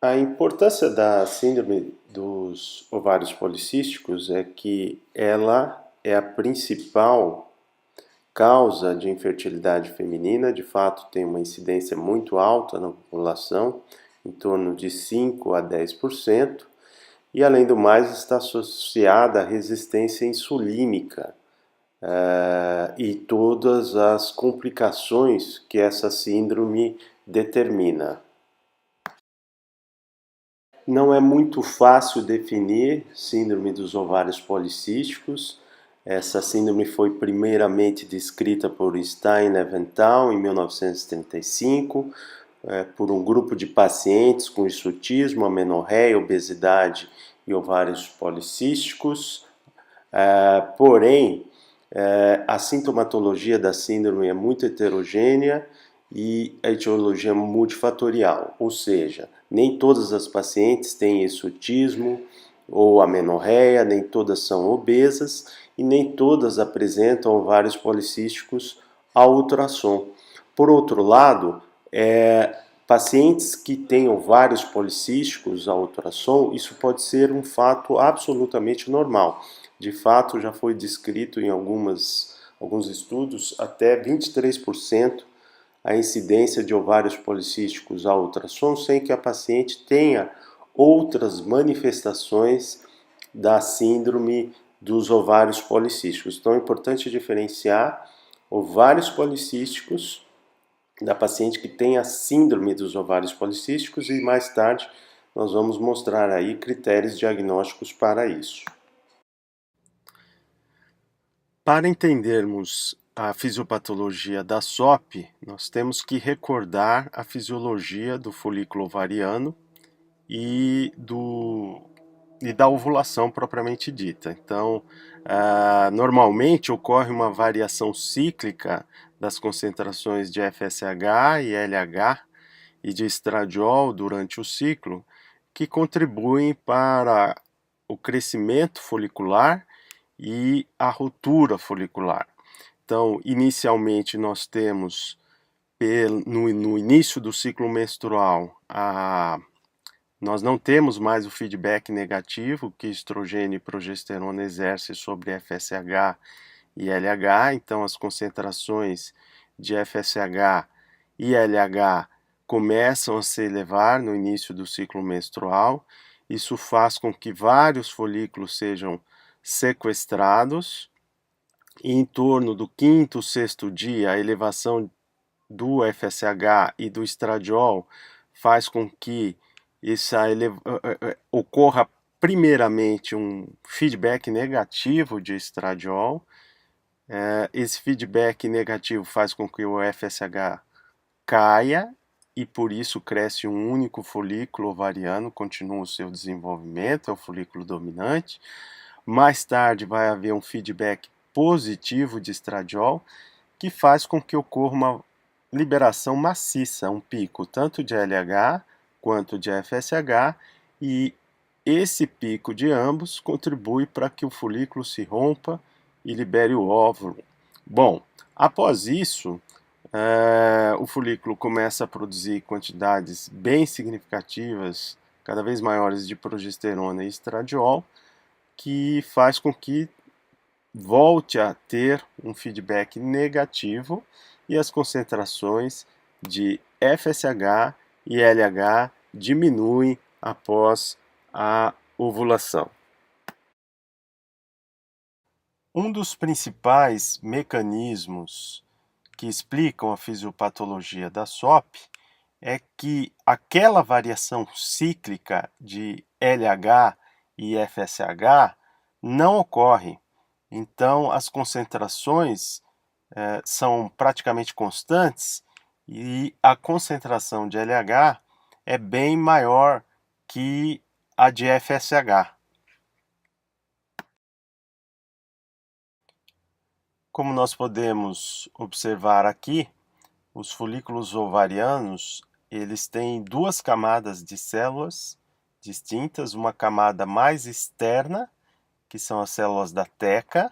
A importância da síndrome dos ovários policísticos é que ela é a principal causa de infertilidade feminina. De fato, tem uma incidência muito alta na população, em torno de 5 a 10%, e além do mais está associada à resistência insulínica e todas as complicações que essa síndrome determina. Não é muito fácil definir síndrome dos ovários policísticos. Essa síndrome foi primeiramente descrita por Stein Eventhal em 1935, por um grupo de pacientes com hirsutismo, amenorreia, obesidade e ovários policísticos. Porém, a sintomatologia da síndrome é muito heterogênea e a etiologia multifatorial, ou seja, nem todas as pacientes têm hirsutismo ou amenorreia, nem todas são obesas e nem todas apresentam ovários policísticos ao ultrassom. Por outro lado, pacientes que têm ovários policísticos ao ultrassom, isso pode ser um fato absolutamente normal. De fato, já foi descrito em alguns estudos até 23% a incidência de ovários policísticos ao ultrassom, sem que a paciente tenha outras manifestações da síndrome dos ovários policísticos. Então é importante diferenciar ovários policísticos da paciente que tem a síndrome dos ovários policísticos, e mais tarde nós vamos mostrar aí critérios diagnósticos para isso. Para entendermos a fisiopatologia da SOP, nós temos que recordar a fisiologia do folículo ovariano e da ovulação propriamente dita. Então, normalmente ocorre uma variação cíclica das concentrações de FSH e LH e de estradiol durante o ciclo, que contribuem para o crescimento folicular e a ruptura folicular. Então, inicialmente nós temos, no início do ciclo menstrual, nós não temos mais o feedback negativo que estrogênio e progesterona exercem sobre FSH e LH, então as concentrações de FSH e LH começam a se elevar no início do ciclo menstrual. Isso faz com que vários folículos sejam sequestrados, e em torno do quinto, sexto dia, a elevação do FSH e do estradiol faz com que ocorra primeiramente um feedback negativo de estradiol. Esse feedback negativo faz com que o FSH caia e por isso cresce um único folículo ovariano, continua o seu desenvolvimento, é o folículo dominante. Mais tarde vai haver um feedback positivo de estradiol, que faz com que ocorra uma liberação maciça, um pico tanto de LH quanto de FSH, e esse pico de ambos contribui para que o folículo se rompa e libere o óvulo. Bom, após isso, o folículo começa a produzir quantidades bem significativas, cada vez maiores, de progesterona e estradiol, que faz com que volte a ter um feedback negativo e as concentrações de FSH e LH diminuem após a ovulação. Um dos principais mecanismos que explicam a fisiopatologia da SOP é que aquela variação cíclica de LH e FSH não ocorre. Então, as concentrações são praticamente constantes e a concentração de LH é bem maior que a de FSH. Como nós podemos observar aqui, os folículos ovarianos, eles têm duas camadas de células distintas, uma camada mais externa, que são as células da teca,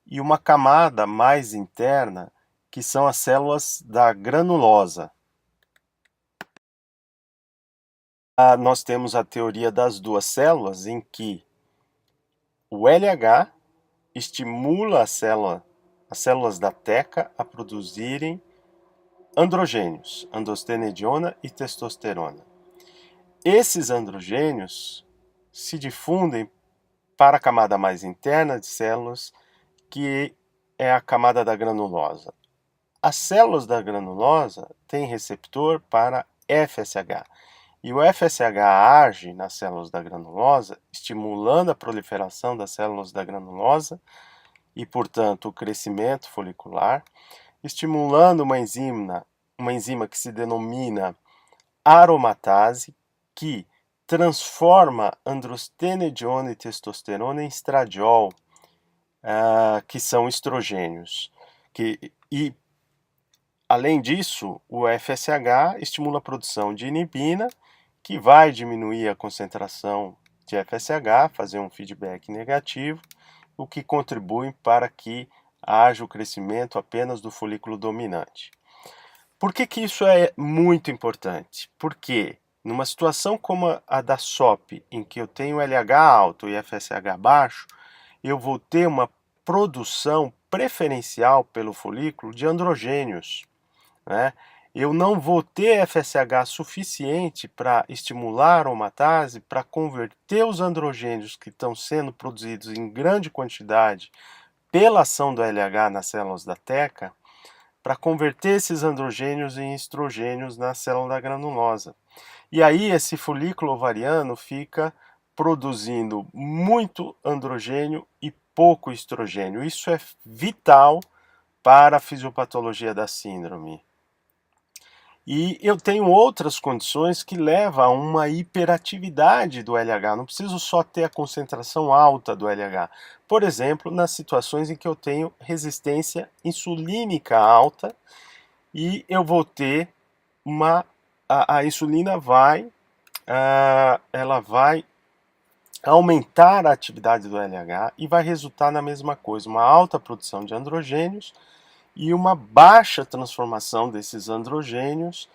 e uma camada mais interna, que são as células da granulosa. nós temos a teoria das duas células, em que o LH estimula as células da teca a produzirem androgênios, andostenediona e testosterona. Esses androgênios se difundem para a camada mais interna de células, que é a camada da granulosa. As células da granulosa têm receptor para FSH, e o FSH age nas células da granulosa, estimulando a proliferação das células da granulosa e, portanto, o crescimento folicular, estimulando uma enzima que se denomina aromatase, que transforma androstenediona e testosterona em estradiol, que são estrogênios. E, além disso, o FSH estimula a produção de inibina, que vai diminuir a concentração de FSH, fazer um feedback negativo, o que contribui para que haja o crescimento apenas do folículo dominante. Por que isso é muito importante? Porque numa situação como a da SOP, em que eu tenho LH alto e FSH baixo, eu vou ter uma produção preferencial pelo folículo de androgênios, né? Eu não vou ter FSH suficiente para estimular a aromatase, para converter os androgênios que estão sendo produzidos em grande quantidade pela ação do LH nas células da teca, para converter esses androgênios em estrogênios na célula granulosa. E aí esse folículo ovariano fica produzindo muito androgênio e pouco estrogênio. Isso é vital para a fisiopatologia da síndrome. E eu tenho outras condições que levam a uma hiperatividade do LH. Não preciso só ter a concentração alta do LH. Por exemplo, nas situações em que eu tenho resistência insulínica alta e eu vou ter a insulina ela vai aumentar a atividade do LH e vai resultar na mesma coisa, uma alta produção de androgênios e uma baixa transformação desses androgênios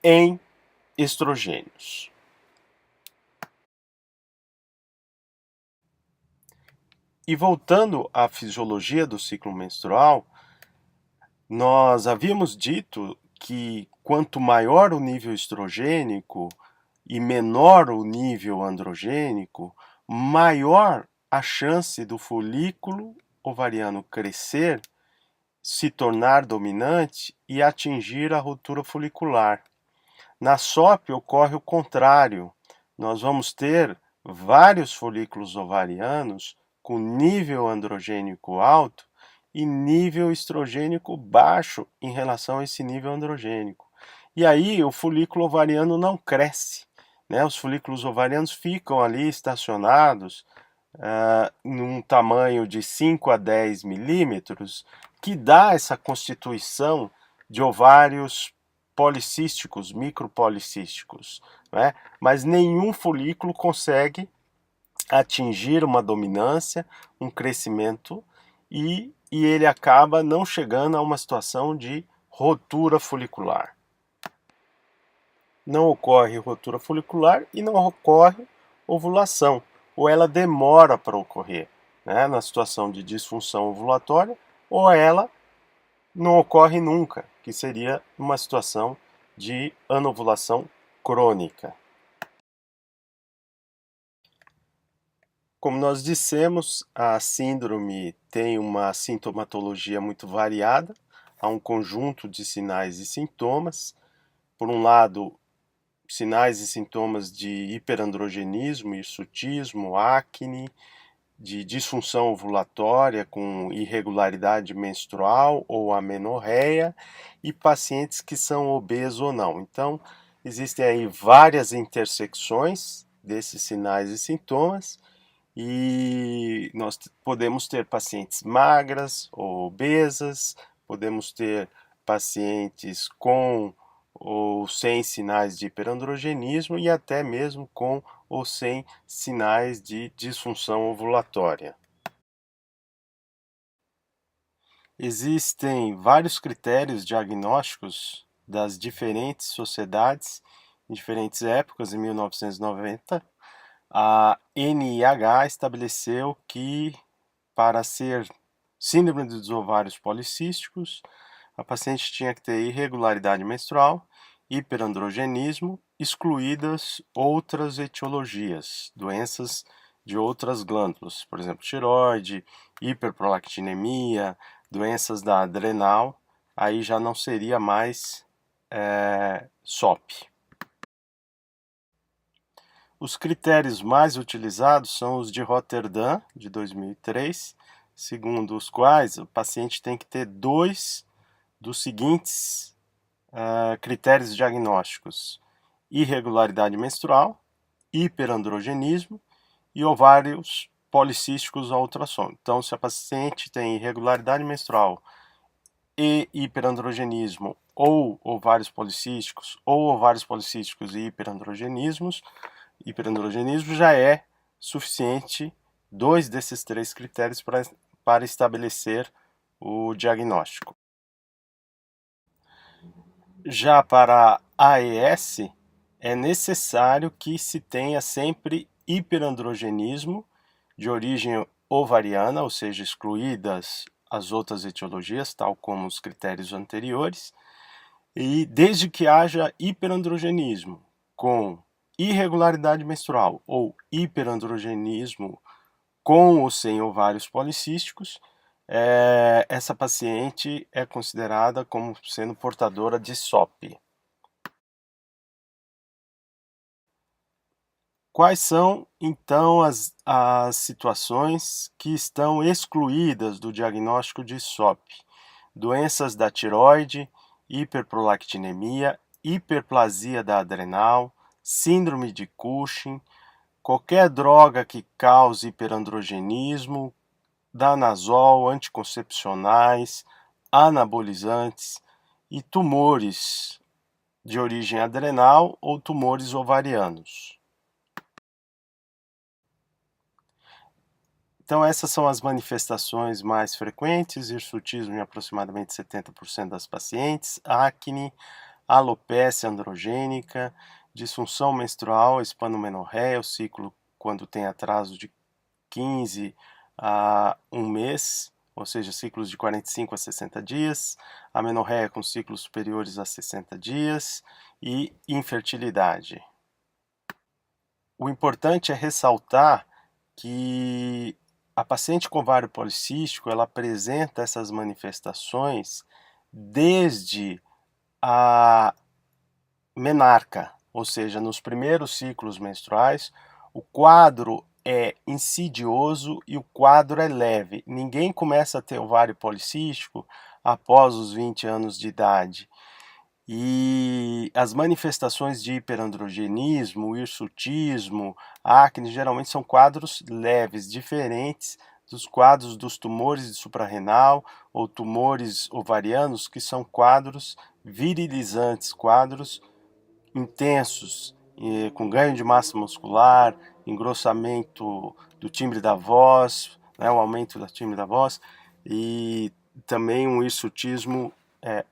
em estrogênios. E voltando à fisiologia do ciclo menstrual, nós havíamos dito que quanto maior o nível estrogênico e menor o nível androgênico, maior a chance do folículo ovariano crescer, se tornar dominante e atingir a ruptura folicular. Na SOP ocorre o contrário. Nós vamos ter vários folículos ovarianos com nível androgênico alto e nível estrogênico baixo em relação a esse nível androgênico. E aí o folículo ovariano não cresce, né? Os folículos ovarianos ficam ali estacionados num tamanho de 5 a 10 milímetros, que dá essa constituição de ovários policísticos, micropolicísticos, né? Mas nenhum folículo consegue atingir uma dominância, um crescimento, e ele acaba não chegando a uma situação de ruptura folicular. Não ocorre ruptura folicular e não ocorre ovulação, ou ela demora para ocorrer, né? Na situação de disfunção ovulatória, ou ela não ocorre nunca, que seria uma situação de anovulação crônica. Como nós dissemos, a síndrome tem uma sintomatologia muito variada, há um conjunto de sinais e sintomas. Por um lado, sinais e sintomas de hiperandrogenismo, hirsutismo, acne, de disfunção ovulatória com irregularidade menstrual ou amenorreia e pacientes que são obesos ou não. Então, existem aí várias intersecções desses sinais e sintomas e nós podemos ter pacientes magras ou obesas, podemos ter pacientes com ou sem sinais de hiperandrogenismo e até mesmo com ou sem sinais de disfunção ovulatória. Existem vários critérios diagnósticos das diferentes sociedades em diferentes épocas. Em 1990, a NIH estabeleceu que para ser síndrome dos ovários policísticos, a paciente tinha que ter irregularidade menstrual, hiperandrogenismo, excluídas outras etiologias, doenças de outras glândulas, por exemplo, tireoide, hiperprolactinemia, doenças da adrenal, aí já não seria mais SOP. Os critérios mais utilizados são os de Roterdã, de 2003, segundo os quais o paciente tem que ter 2 dos seguintes critérios diagnósticos: irregularidade menstrual, hiperandrogenismo e ovários policísticos ao ultrassom. Então, se a paciente tem irregularidade menstrual e hiperandrogenismo ou ovários policísticos e hiperandrogenismo, já é suficiente 2 desses 3 critérios para estabelecer o diagnóstico. Já para a AES, é necessário que se tenha sempre hiperandrogenismo de origem ovariana, ou seja, excluídas as outras etiologias, tal como os critérios anteriores, e desde que haja hiperandrogenismo com irregularidade menstrual ou hiperandrogenismo com ou sem ovários policísticos, essa paciente é considerada como sendo portadora de SOP. Quais são, então, as situações que estão excluídas do diagnóstico de SOP? Doenças da tireoide, hiperprolactinemia, hiperplasia da adrenal, síndrome de Cushing, qualquer droga que cause hiperandrogenismo, danazol, anticoncepcionais, anabolizantes e tumores de origem adrenal ou tumores ovarianos. Então, essas são as manifestações mais frequentes: hirsutismo em aproximadamente 70% das pacientes, acne, alopecia androgênica, disfunção menstrual, hispanomenorreia, o ciclo quando tem atraso de 15 a 1 mês, ou seja, ciclos de 45 a 60 dias, amenorreia com ciclos superiores a 60 dias e infertilidade. O importante é ressaltar que a paciente com ovário policístico, ela apresenta essas manifestações desde a menarca, ou seja, nos primeiros ciclos menstruais. O quadro é insidioso e o quadro é leve. Ninguém começa a ter ovário policístico após os 20 anos de idade. E as manifestações de hiperandrogenismo, hirsutismo, acne, geralmente são quadros leves, diferentes dos quadros dos tumores de suprarrenal ou tumores ovarianos, que são quadros virilizantes, quadros intensos, com ganho de massa muscular, engrossamento do timbre da voz, né, o aumento do timbre da voz, e também um hirsutismo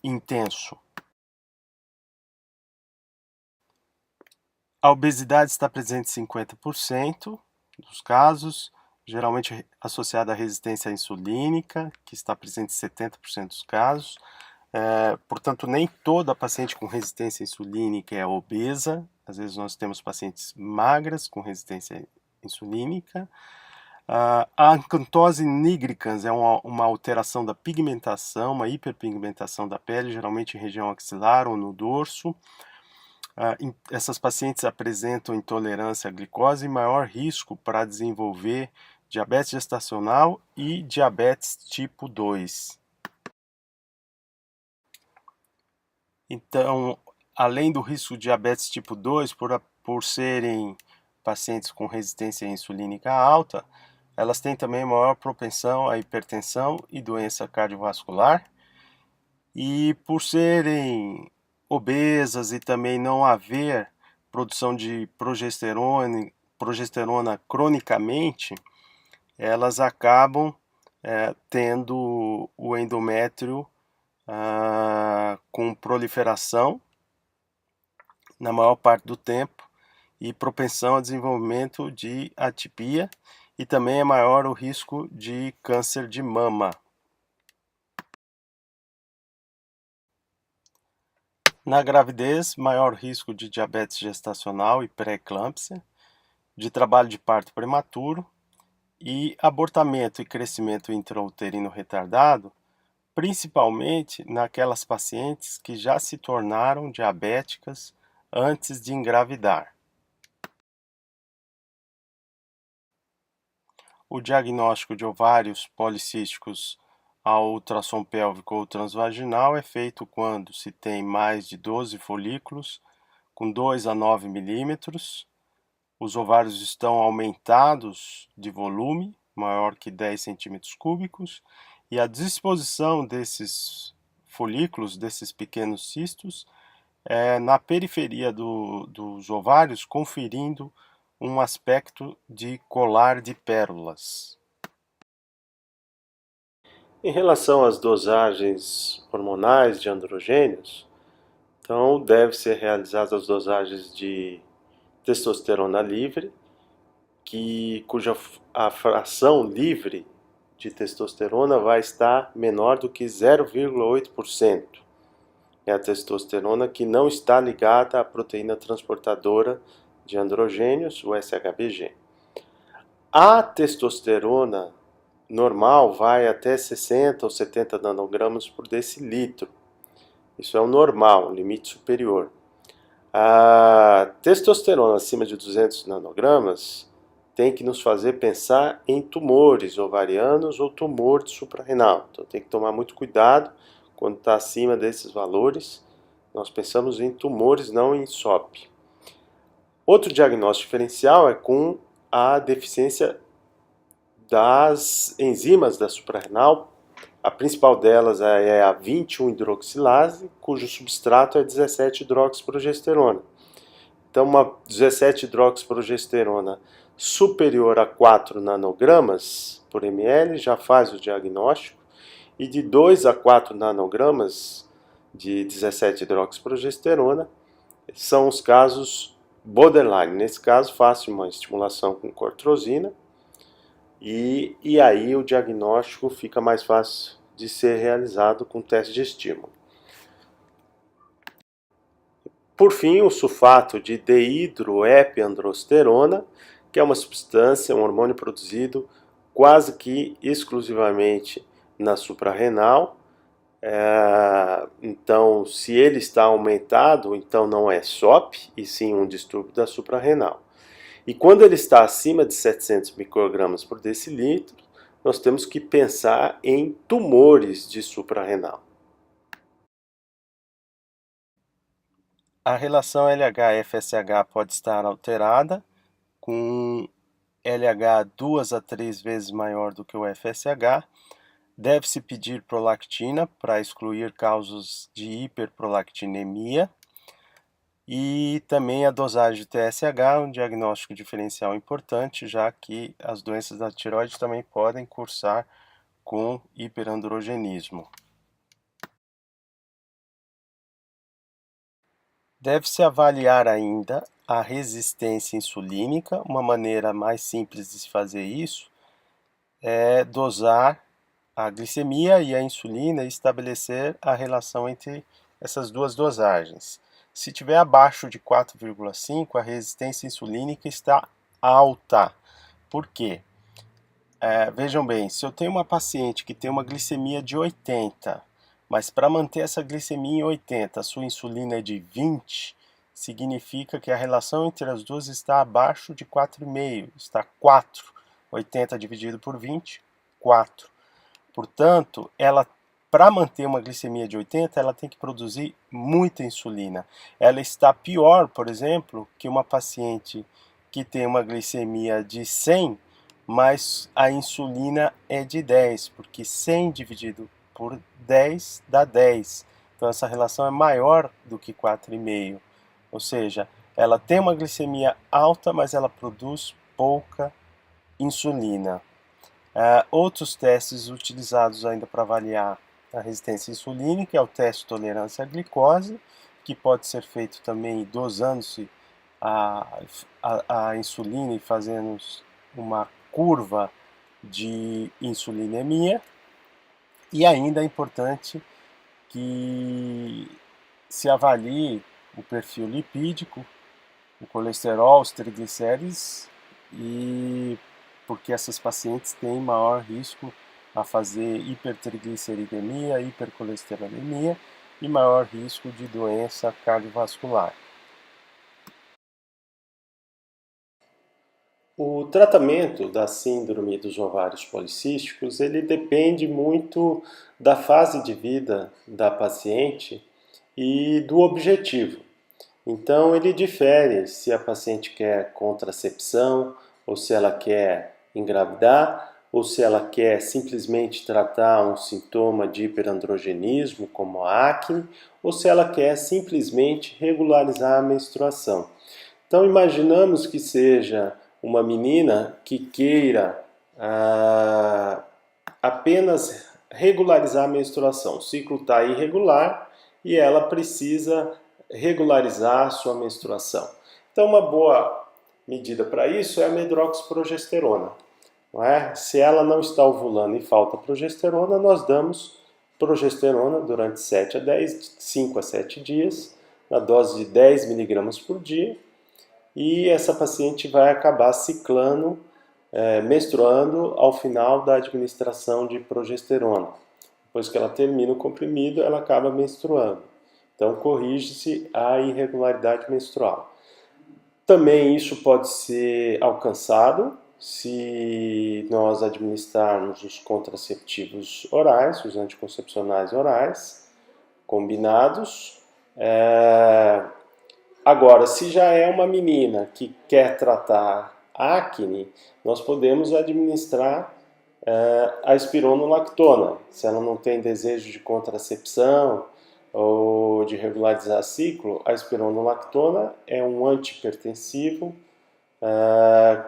intenso. A obesidade está presente em 50% dos casos, geralmente associada à resistência insulínica, que está presente em 70% dos casos. Portanto, nem toda paciente com resistência insulínica é obesa. Às vezes nós temos pacientes magras com resistência insulínica. A acantose nigricans é uma alteração da pigmentação, uma hiperpigmentação da pele, geralmente em região axilar ou no dorso. Essas pacientes apresentam intolerância à glicose e maior risco para desenvolver diabetes gestacional e diabetes tipo 2. Então, além do risco de diabetes tipo 2, por serem pacientes com resistência insulínica alta, elas têm também maior propensão à hipertensão e doença cardiovascular. E por serem obesas e também não haver produção de progesterona cronicamente, elas acabam tendo o endométrio com proliferação na maior parte do tempo e propensão a desenvolvimento de atipia, e também é maior o risco de câncer de mama. Na gravidez, maior risco de diabetes gestacional e pré-eclâmpsia, de trabalho de parto prematuro e abortamento e crescimento intrauterino retardado, principalmente naquelas pacientes que já se tornaram diabéticas antes de engravidar. O diagnóstico de ovários policísticos ao ultrassom pélvico ou transvaginal é feito quando se tem mais de 12 folículos com 2 a 9 milímetros, os ovários estão aumentados de volume, maior que 10 centímetros cúbicos, e a disposição desses folículos, desses pequenos cistos, é na periferia dos ovários, conferindo um aspecto de colar de pérolas. Em relação às dosagens hormonais de androgênios, então deve ser realizadas as dosagens de testosterona livre, cuja a fração livre de testosterona vai estar menor do que 0,8%. É a testosterona que não está ligada à proteína transportadora de androgênios, o SHBG. A testosterona normal vai até 60 ou 70 nanogramas por decilitro. Isso é o normal, o limite superior. A testosterona acima de 200 nanogramas tem que nos fazer pensar em tumores ovarianos ou tumor suprarrenal. Então tem que tomar muito cuidado quando está acima desses valores. Nós pensamos em tumores, não em SOP. Outro diagnóstico diferencial é com a deficiência das enzimas da suprarrenal. A principal delas é a 21-hidroxilase, cujo substrato é 17-hidroxiprogesterona. Então, uma 17-hidroxiprogesterona superior a 4 nanogramas por ml já faz o diagnóstico, e de 2 a 4 nanogramas de 17-hidroxiprogesterona são os casos borderline. Nesse caso, faço uma estimulação com cortrosina, e aí o diagnóstico fica mais fácil de ser realizado com teste de estímulo. Por fim, o sulfato de dehidroepiandrosterona, que é uma substância, um hormônio produzido quase que exclusivamente na suprarrenal. Então, se ele está aumentado, então não é SOP, e sim um distúrbio da suprarrenal. E quando ele está acima de 700 microgramas por decilitro, nós temos que pensar em tumores de suprarrenal. A relação LH-FSH pode estar alterada, com LH 2 a 3 vezes maior do que o FSH. Deve-se pedir prolactina para excluir causas de hiperprolactinemia. E também a dosagem de TSH, um diagnóstico diferencial importante, já que as doenças da tireoide também podem cursar com hiperandrogenismo. Deve-se avaliar ainda a resistência insulínica. Uma maneira mais simples de se fazer isso é dosar a glicemia e a insulina e estabelecer a relação entre essas duas dosagens. Se tiver abaixo de 4,5, a resistência insulínica está alta. Por quê? Vejam bem, se eu tenho uma paciente que tem uma glicemia de 80, mas para manter essa glicemia em 80, a sua insulina é de 20, significa que a relação entre as duas está abaixo de 4,5, está 4. 80 dividido por 20, 4. Portanto, para manter uma glicemia de 80, ela tem que produzir muita insulina. Ela está pior, por exemplo, que uma paciente que tem uma glicemia de 100, mas a insulina é de 10, porque 100 dividido por 10 dá 10. Então essa relação é maior do que 4,5. Ou seja, ela tem uma glicemia alta, mas ela produz pouca insulina. Outros testes utilizados ainda para avaliar a resistência insulínica, é o teste de tolerância à glicose, que pode ser feito também dosando-se a insulina e fazendo uma curva de insulinemia. E ainda é importante que se avalie o perfil lipídico, o colesterol, os triglicérides, e porque essas pacientes têm maior risco a fazer hipertrigliceridemia, hipercolesterolemia e maior risco de doença cardiovascular. O tratamento da síndrome dos ovários policísticos, ele depende muito da fase de vida da paciente e do objetivo. Então, ele difere se a paciente quer contracepção, ou se ela quer engravidar, ou se ela quer simplesmente tratar um sintoma de hiperandrogenismo, como a acne, ou se ela quer simplesmente regularizar a menstruação. Então, imaginamos que seja uma menina que queira apenas regularizar a menstruação. O ciclo está irregular e ela precisa regularizar a sua menstruação. Então, uma boa medida para isso é a medroxiprogesterona. Não é? Se ela não está ovulando e falta progesterona, nós damos progesterona durante 5 a 7 dias, na dose de 10 miligramas por dia, e essa paciente vai acabar ciclando, menstruando ao final da administração de progesterona. Depois que ela termina o comprimido, ela acaba menstruando. Então, corrige-se a irregularidade menstrual. Também isso pode ser alcançado se nós administrarmos os contraceptivos orais, os anticoncepcionais orais, combinados. Agora, se já é uma menina que quer tratar acne, nós podemos administrar a espironolactona. Se ela não tem desejo de contracepção ou de regularizar ciclo, a espironolactona é um antihipertensivo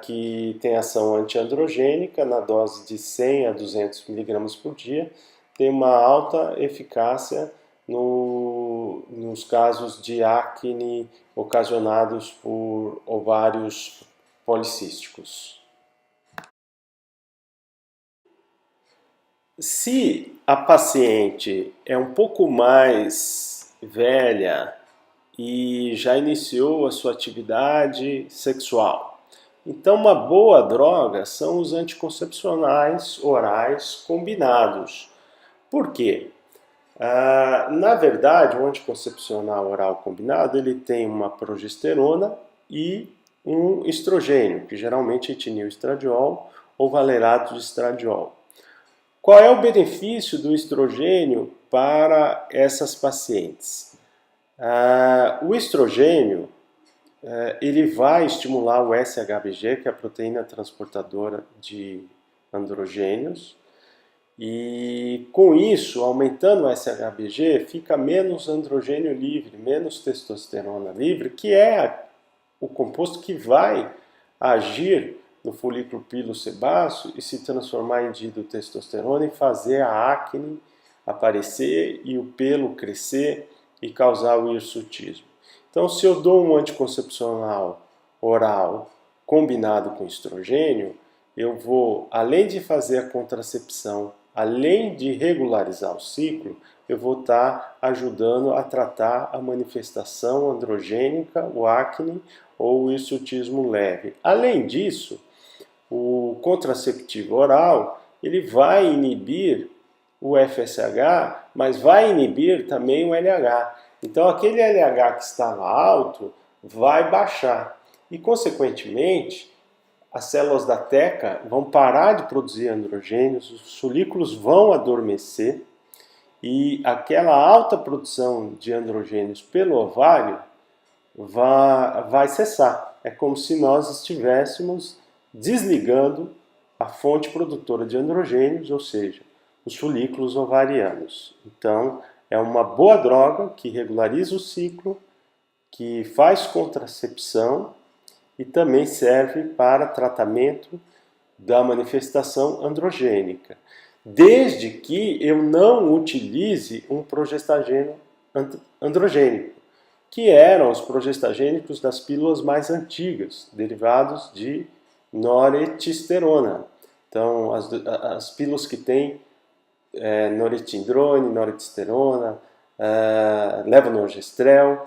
que tem ação antiandrogênica na dose de 100 a 200 miligramas por dia, tem uma alta eficácia nos casos de acne ocasionados por ovários policísticos. Se a paciente é um pouco mais velha e já iniciou a sua atividade sexual, então uma boa droga são os anticoncepcionais orais combinados. Por quê? Na verdade, o anticoncepcional oral combinado ele tem uma progesterona e um estrogênio, que geralmente é etinil-estradiol ou valerato de estradiol. Qual é o benefício do estrogênio para essas pacientes? O estrogênio ele vai estimular o SHBG, que é a proteína transportadora de androgênios, e com isso, aumentando o SHBG, fica menos androgênio livre, menos testosterona livre, que é o composto que vai agir no folículo pilosebáceo e se transformar em dihidrotestosterona e fazer a acne aparecer e o pelo crescer e causar o hirsutismo. Então, se eu dou um anticoncepcional oral combinado com estrogênio, eu vou, além de fazer a contracepção, além de regularizar o ciclo, eu vou estar ajudando a tratar a manifestação androgênica, o acne ou o hirsutismo leve. Além disso, o contraceptivo oral, ele vai inibir o FSH, mas vai inibir também o LH. Então, aquele LH que estava alto vai baixar e, consequentemente, as células da teca vão parar de produzir androgênios, os folículos vão adormecer e aquela alta produção de androgênios pelo ovário vai cessar. É como se nós estivéssemos desligando a fonte produtora de androgênios, ou seja, os folículos ovarianos. Então, é uma boa droga que regulariza o ciclo, que faz contracepção e também serve para tratamento da manifestação androgênica. desde que eu não utilize um progestagênio androgênico, que eram os progestagênicos das pílulas mais antigas, derivados de noretisterona. Então, as pílulas que têm noretindrone, noretisterona, levonorgestrel,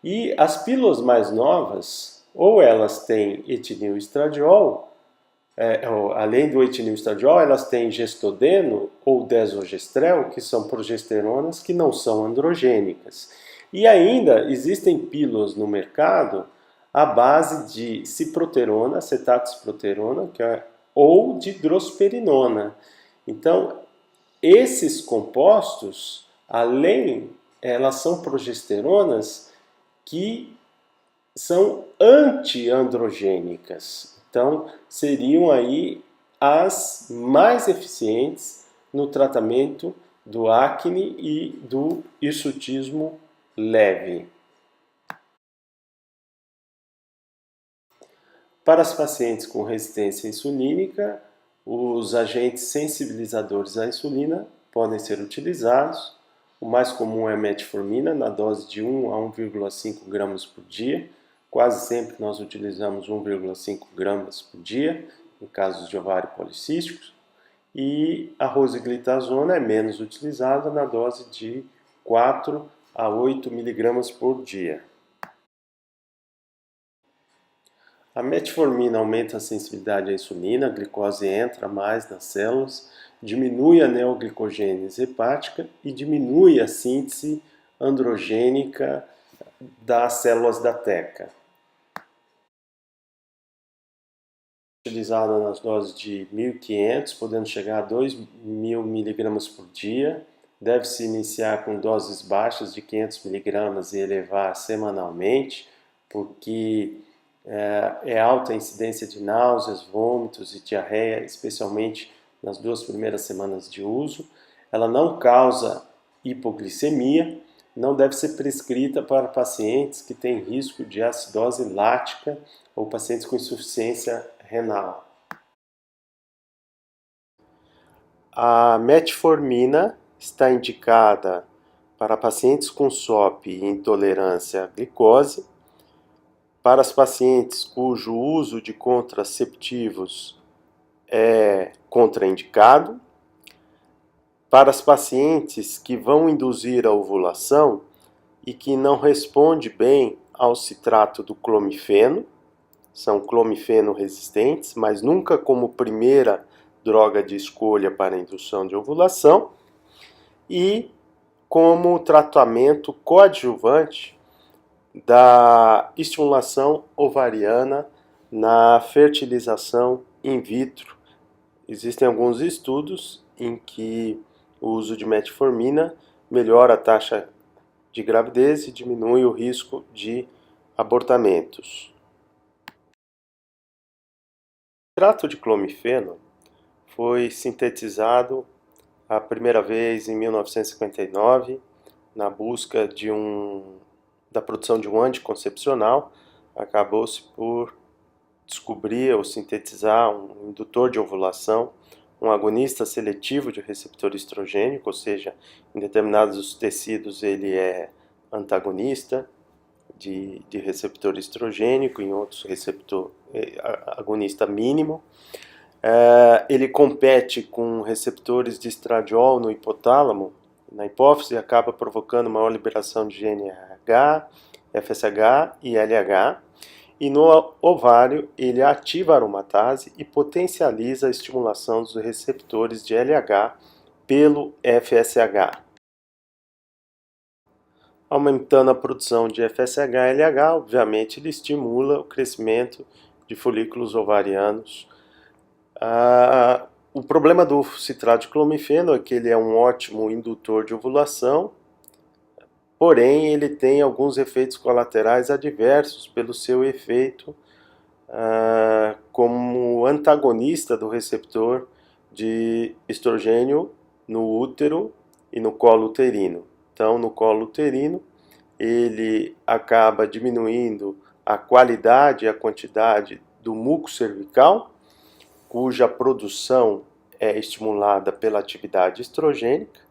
e as pílulas mais novas, ou elas têm etililestradiol, além do etililestradiol, elas têm gestodeno ou desogestrel, que são progesteronas que não são androgênicas. E ainda existem pílulas no mercado à base de ciproterona, acetato-ciproterona, ou de drosperinona. Então, esses compostos, elas são progesteronas que são antiandrogênicas. Então, seriam aí as mais eficientes no tratamento do acne e do hirsutismo leve. Para as pacientes com resistência insulínica, os agentes sensibilizadores à insulina podem ser utilizados. O mais comum é a metformina, na dose de 1 a 1,5 gramas por dia. Quase sempre nós utilizamos 1,5 gramas por dia, em casos de ovário policísticos. E a rosiglitazona é menos utilizada, na dose de 4 a 8 miligramas por dia. A metformina aumenta a sensibilidade à insulina, a glicose entra mais nas células, diminui a neoglicogênese hepática e diminui a síntese androgênica das células da teca. Utilizada nas doses de 1.500, podendo chegar a 2.000 miligramas por dia. Deve-se iniciar com doses baixas de 500 miligramas e elevar semanalmente, porque é alta a incidência de náuseas, vômitos e diarreia, especialmente nas 2 primeiras semanas de uso. Ela não causa hipoglicemia, não deve ser prescrita para pacientes que têm risco de acidose lática ou pacientes com insuficiência renal. A metformina está indicada para pacientes com SOP e intolerância à glicose, para as pacientes cujo uso de contraceptivos é contraindicado, para as pacientes que vão induzir a ovulação e que não responde bem ao citrato do clomifeno, são clomifeno resistentes, mas nunca como primeira droga de escolha para a indução de ovulação, e como tratamento coadjuvante da estimulação ovariana na fertilização in vitro. Existem alguns estudos em que o uso de metformina melhora a taxa de gravidez e diminui o risco de abortamentos. O citrato de clomifeno foi sintetizado a primeira vez em 1959 na busca da produção de um anticoncepcional. Acabou-se por descobrir ou sintetizar um indutor de ovulação, um agonista seletivo de receptor estrogênico, ou seja, em determinados tecidos ele é antagonista de receptor estrogênico, em outros agonista mínimo. Ele compete com receptores de estradiol no hipotálamo, na hipófise, e acaba provocando maior liberação de GnRH, FSH e LH. E no ovário, ele ativa a aromatase e potencializa a estimulação dos receptores de LH pelo FSH. Aumentando a produção de FSH e LH, obviamente, ele estimula o crescimento de folículos ovarianos. O problema do citrato de clomifeno é que ele é um ótimo indutor de ovulação, porém ele tem alguns efeitos colaterais adversos pelo seu efeito como antagonista do receptor de estrogênio no útero e no colo uterino. Então, no colo uterino, ele acaba diminuindo a qualidade e a quantidade do muco cervical, cuja produção é estimulada pela atividade estrogênica,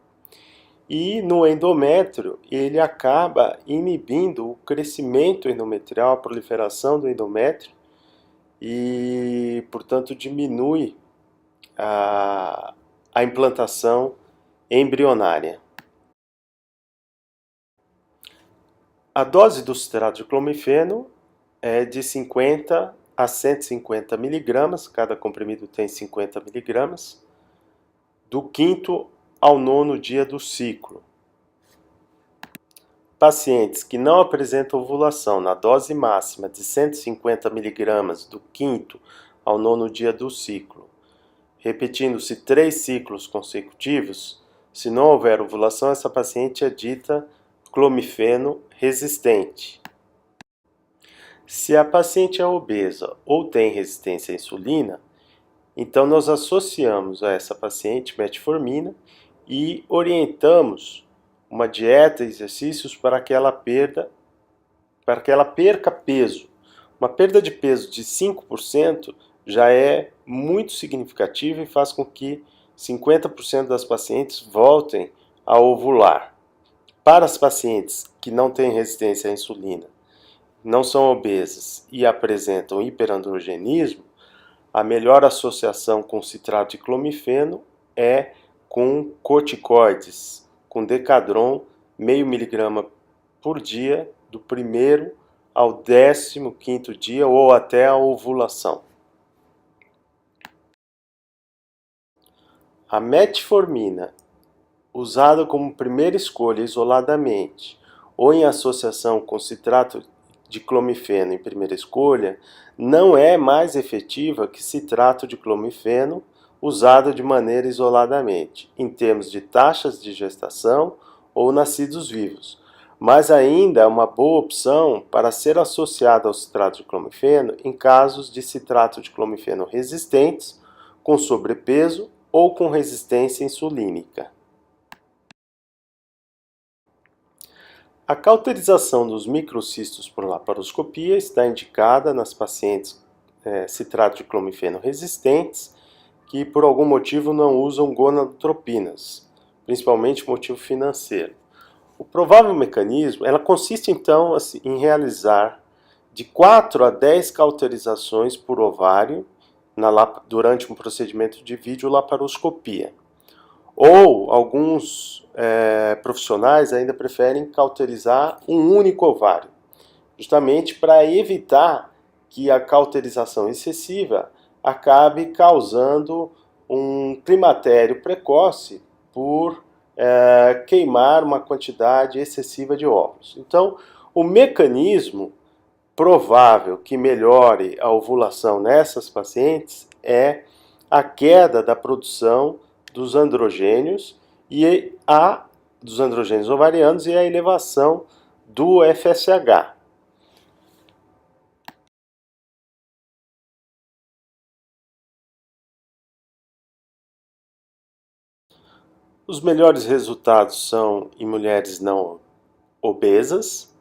e no endométrio ele acaba inibindo o crescimento endometrial, a proliferação do endométrio, e, portanto, diminui a implantação embrionária. A dose do citrato de clomifeno é de 50 a 150 miligramas, cada comprimido tem 50 miligramas, do 5º ao 9º dia do ciclo. Pacientes que não apresentam ovulação na dose máxima de 150 miligramas do 5º ao 9º dia do ciclo, repetindo-se 3 ciclos consecutivos, se não houver ovulação, essa paciente é dita clomifeno resistente. Se a paciente é obesa ou tem resistência à insulina, então nós associamos a essa paciente metformina e orientamos uma dieta e exercícios para que ela perca peso. Uma perda de peso de 5% já é muito significativa e faz com que 50% das pacientes voltem a ovular. Para as pacientes que não têm resistência à insulina, não são obesas e apresentam hiperandrogenismo, a melhor associação com citrato de clomifeno é com corticoides, com Decadron, meio miligrama por dia, do 1º ao 15º dia ou até a ovulação. A metformina, usada como primeira escolha isoladamente ou em associação com citrato de clomifeno em primeira escolha, não é mais efetiva que citrato de clomifeno usado de maneira isoladamente, em termos de taxas de gestação ou nascidos vivos, mas ainda é uma boa opção para ser associada ao citrato de clomifeno em casos de citrato de clomifeno resistentes, com sobrepeso ou com resistência insulínica. A cauterização dos microcistos por laparoscopia está indicada nas pacientes citrato de clomifeno resistentes que por algum motivo não usam gonadotropinas, principalmente motivo financeiro. O provável mecanismo, ela consiste então assim, em realizar de 4 a 10 cauterizações por ovário durante um procedimento de videolaparoscopia. Ou alguns profissionais ainda preferem cauterizar um único ovário, justamente para evitar que a cauterização excessiva acabe causando um climatério precoce por queimar uma quantidade excessiva de óvulos. Então, o mecanismo provável que melhore a ovulação nessas pacientes é a queda da produção dos androgênios dos androgênios ovarianos e a elevação do FSH. Os melhores resultados são em mulheres não obesas.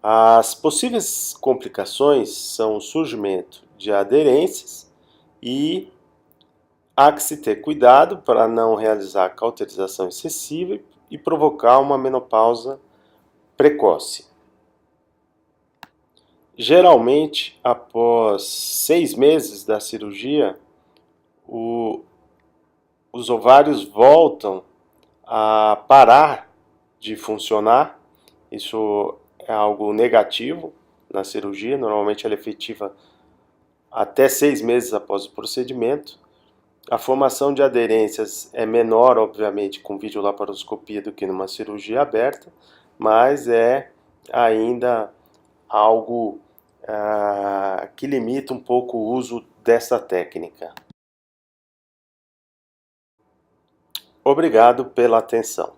As possíveis complicações são o surgimento de aderências e há que se ter cuidado para não realizar cauterização excessiva e provocar uma menopausa precoce. Geralmente, após 6 meses da cirurgia, os ovários voltam a parar de funcionar. Isso é algo negativo na cirurgia, normalmente ela é efetiva até 6 meses após o procedimento. A formação de aderências é menor, obviamente, com videolaparoscopia do que numa cirurgia aberta, mas é ainda algo que limita um pouco o uso dessa técnica. Obrigado pela atenção.